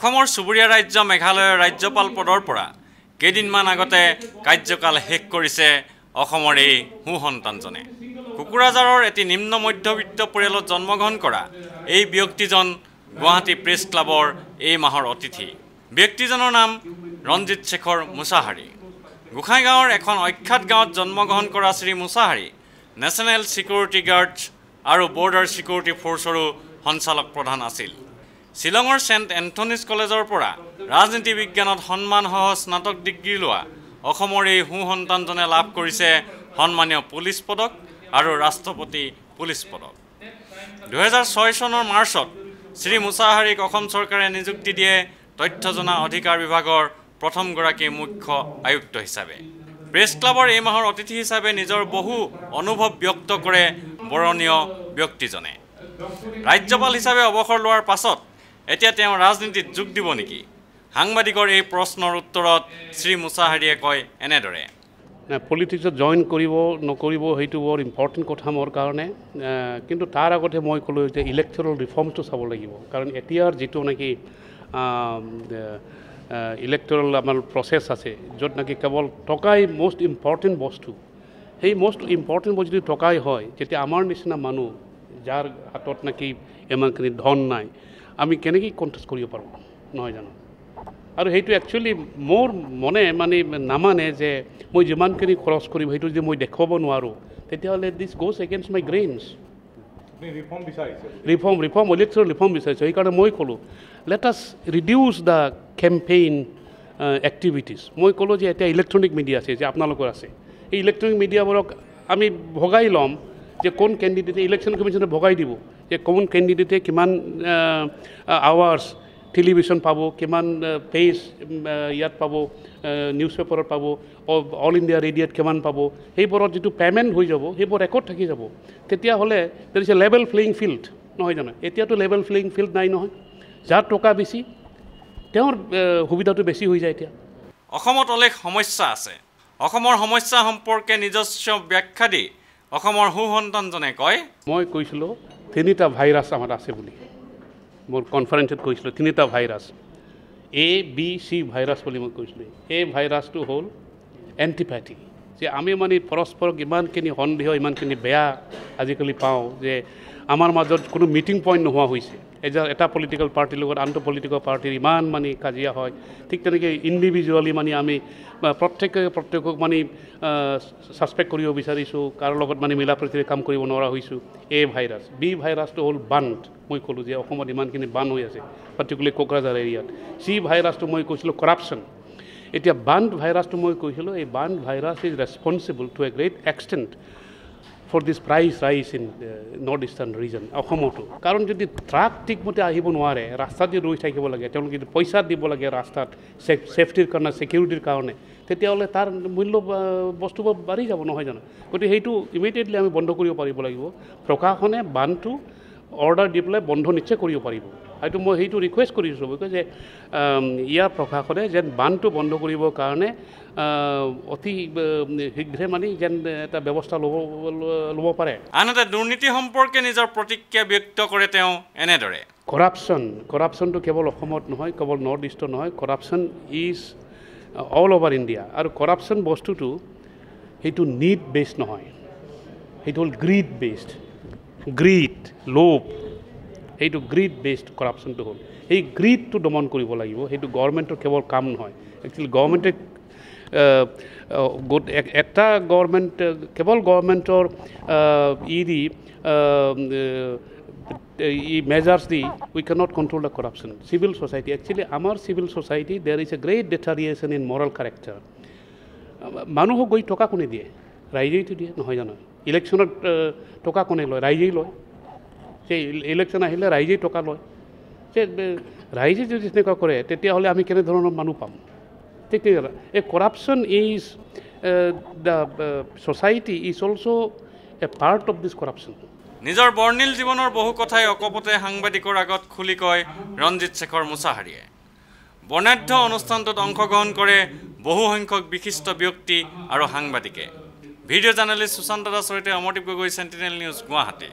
অসমৰ চুবুৰীয়া ৰাজ্য মেঘালয়ৰ ৰাজ্যপাল পদৰ পৰা কেইদিনমান আগতে কাৰ্যকাল শেষ কৰিছে অসমৰ এই সুসন্তানজনে। কুকুৰাঝাৰৰ এটি নিম্ন মধ্যবিত্ত পৰিয়ালত জন্মগ্ৰহণ কৰা এই ব্যক্তিজন গুৱাহাটী প্ৰেছ ক্লাবৰ এই মাহৰ অতিথি। ব্যক্তিজনৰ নাম ৰঞ্জিত শেখৰ মুছাহাৰী। গোসাইগাঁৱৰ এখন অখ্যাত গাঁৱত জন্মগ্ৰহণ কৰা Shri Mushahary national security guard আৰু বৰ্ডাৰ ছিকিউৰিটি ফ'ৰ্চৰো সঞ্চালক প্ৰধান আছিল। শ্বিলঙৰ ছেণ্ট এন্থনিজ কলেজৰ পৰা ৰাজনীতি বিজ্ঞানত সন্মানসহ স্নাতক ডিগ্ৰী লোৱা অসমৰ এই সুসন্তানজনে লাভ কৰিছে সন্মানীয় পুলিচ পদক আৰু ৰাষ্ট্ৰপতি পুলিচ পদক। 2006 চনৰ মাৰ্চত শ্ৰী মুছাহাৰীক অসম চৰকাৰে নিযুক্তি দিয়ে তথ্য জনা অধিকাৰ বিভাগৰ প্ৰথমগৰাকী মুখ্য আয়ুক্ত হিচাপে। প্ৰেছ ক্লাবৰ এই মাহৰ অতিথি হিচাপে নিজৰ বহু অনুভৱ ব্যক্ত কৰে বৰণীয় ব্যক্তিজনে। ৰাজ্যপাল হিচাপে অৱসৰ লোৱাৰ পাছত এতিয়া তেওঁ ৰাজনীতিত যোগ দিব নেকি? সাংবাদিকৰ এই প্ৰশ্নৰ উত্তৰত শ্ৰী মুছাহাৰীয়ে কয় এনেদৰে। পলিটিক্সত জইন কৰিব নকৰিব সেইটো বৰ ইম্পৰ্টেণ্ট কথা মোৰ কাৰণে, কিন্তু তাৰ আগতে মই ক'লোঁ যে ইলেক্টৰেল ৰিফৰ্মটো চাব লাগিব। কাৰণ এতিয়াৰ যিটো নেকি ইলেক্টৰেল আমাৰ প্ৰচেছ আছে, য'ত নেকি কেৱল টকাই মষ্ট ইম্পৰ্টেণ্ট বস্তু, সেই মষ্ট ইম্পৰ্টেণ্ট বস্তু যদি টকাই হয়, তেতিয়া আমাৰ নিচিনা মানুহ যাৰ হাতত নেকি ইমানখিনি ধন নাই, আমি কেনেকৈ কণ্টেষ্ট কৰিব পাৰোঁ নহয় জানো? আৰু সেইটো একচুৱেলি মোৰ মনে নামানে যে মই যিমানখিনি খৰচ কৰিম সেইটো যদি মই দেখুৱাব নোৱাৰোঁ, তেতিয়াহ'লে দিছ গ'জ এগেইনষ্ট মাই গ্ৰেইনছ। ৰিফৰ্ম ইলেক্টৰেল ৰিফৰ্ম বিচাৰিছোঁ। সেইকাৰণে মই ক'লোঁ let us reduce the campaign activities. মই ক'লোঁ যে এতিয়া ইলেক্ট্ৰনিক মিডিয়া আছে, যে আপোনালোকৰ আছে, এই ইলেক্ট্ৰনিক মিডিয়াবোৰক আমি ভগাই ল'ম, যে কোন কেণ্ডিডেটে ইলেকশ্যন কমিশ্যনে ভগাই দিব যে কোন কেণ্ডিডেটে কিমান আৱাৰ্ছ টেলিভিশ্যন পাব, কিমান পেজ ইয়াত পাব, নিউজ পেপাৰত পাব, অল ইণ্ডিয়া ৰেডিঅ'ত কিমান পাব, সেইবোৰত যিটো পে'মেণ্ট হৈ যাব সেইবোৰ ৰেকৰ্ড থাকি যাব। তেতিয়াহ'লে দেৰ is A level playing field নহয় জানো? এতিয়াতো লেভেল প্লেয়িং ফিল্ড নাই নহয়। যাৰ টকা বেছি তেওঁৰ সুবিধাটো বেছি হৈ যায়। এতিয়া অসমত অলেখ সমস্যা আছে। অসমৰ সমস্যা সম্পৰ্কে নিজস্ব ব্যাখ্যা দি অসমৰ সুসন্তানজনে কয়, মই কৈছিলোঁ 3টা ভাইৰাছ আমাৰ আছে বুলি। মোৰ কনফাৰেন্সত কৈছিলোঁ 3টা ভাইৰাছ, ABC ভাইৰাছ বুলি মই কৈছিলোঁ। এই ভাইৰাছটো হ'ল এণ্টিপেথি, যে আমি পৰস্পৰক ইমানখিনি সন্দেহ, ইমানখিনি বেয়া আজিকালি পাওঁ যে আমাৰ মাজত কোনো মিটিং পইণ্ট নোহোৱা হৈছে। এটা পলিটিকেল পাৰ্টিৰ লগত আনটো পলিটিকেল পাৰ্টিৰ ইমান কাজিয়া হয়। ঠিক তেনেকৈ ইণ্ডিভিজুৱেলি আমি প্ৰত্যেকক ছাছপেক্ট কৰিব বিচাৰিছোঁ, কাৰো লগত মিলা প্ৰীতিৰে কাম কৰিব নোৱাৰা হৈছোঁ। এই ভাইৰাছ। বি ভাইৰাছটো হ'ল বান্ধ। মই ক'লোঁ যে অসমত ইমানখিনি বান্ধ হৈ আছে, পাৰ্টিকুলাৰলি কোকৰাঝাৰ এৰিয়াত। চি ভাইৰাছটো মই কৈছিলোঁ কৰাপশ্যন। এতিয়া বান্ধ ভাইৰাছটো মই কৈছিলোঁ, এই বান্ধ virus is responsible to a great extent for this price rise in north eastern region অসমতো। কাৰণ যদি ট্ৰাক ঠিকমতে আহিব নোৱাৰে, ৰাস্তাত যদি ৰৈ থাকিব লাগে, তেওঁলোকে যদি পইচা দিব লাগে ৰাস্তাত ছেফটিৰ কাৰণে, ছিকিউৰিটিৰ কাৰণে, তেতিয়াহ'লে তাৰ মূল্য বস্তুবোৰ বাঢ়ি যাব নহয় জানো? গতিকে সেইটো ইমিডিয়েটলি আমি বন্ধ কৰিব পাৰিব লাগিব। প্ৰশাসনে বান্ধটো অৰ্ডাৰ দি পেলাই বন্ধ নিশ্চয় কৰিব পাৰিব। হয়তো মই সেইটো ৰিকুৱেষ্ট কৰিছোঁ যে ইয়াৰ প্ৰশাসনে যেন বান্ধটো বন্ধ কৰিবৰ কাৰণে অতি শীঘ্ৰে যেন এটা ব্যৱস্থা ল'ব পাৰে। আনহাতে দুৰ্নীতি সম্পৰ্কে নিজৰ প্ৰতিক্ৰিয়া ব্যক্ত কৰে তেওঁ এনেদৰে। কৰাপশ্যনটো কেৱল অসমত নহয়, কেৱল নৰ্থ ইষ্টত নহয়, corruption is all over India. আৰু কৰাপশ্যন বস্তুটো সেইটো নীড বেছড নহয়, সেইটো হ'ল গ্ৰীড বেছড। গ্ৰীড, লোভ, সেইটো গ্ৰীড বেছড কৰাপশ্যনটো হ'ল। সেই গ্ৰীডটো দমন কৰিব লাগিব। সেইটো গভৰ্ণমেণ্টৰ কেৱল কাম নহয়। একচুৱেলি গভৰ্ণমেণ্টে এটা গভৰ্ণমেণ্ট কেৱল গভৰ্ণমেণ্টৰ measures the we can not control the corruption. Civil society, actually আমাৰ civil society there is a great deterioration in moral character. মানুহক গৈ টকা কোনে দিয়ে? ৰাইজেইতো দিয়ে নহয় জানো? ইলেকশ্যনত টকা কোনে লয়? ৰাইজেই লয়। সেই ইলেকশ্যন আহিলে ৰাইজেই টকা লয়। যে ৰাইজে যদি তেনেকুৱা কৰে, তেতিয়াহ'লে আমি কেনেধৰণৰ মানুহ পাম? ঠিক তেনেকুৱা এই corruption is the society is also' A part of this corruption. নিজৰ বৰ্ণিল জীৱনৰ বহু কথাই অকপতে সাংবাদিকৰ আগত খুলি কয় ৰঞ্জিত শেখৰ মুছাহাৰীয়ে। বৰ্ণাঢ্য অনুষ্ঠানটোত অংশগ্ৰহণ কৰে বহু সংখ্যক বিশিষ্ট ব্যক্তি আৰু সাংবাদিকে। ভিডিঅ' জাৰ্নেলিষ্ট সুশান্ত দাসৰ সৈতে অমৰদীপ গগৈ, চেণ্টিনেল নিউজ, গুৱাহাটী।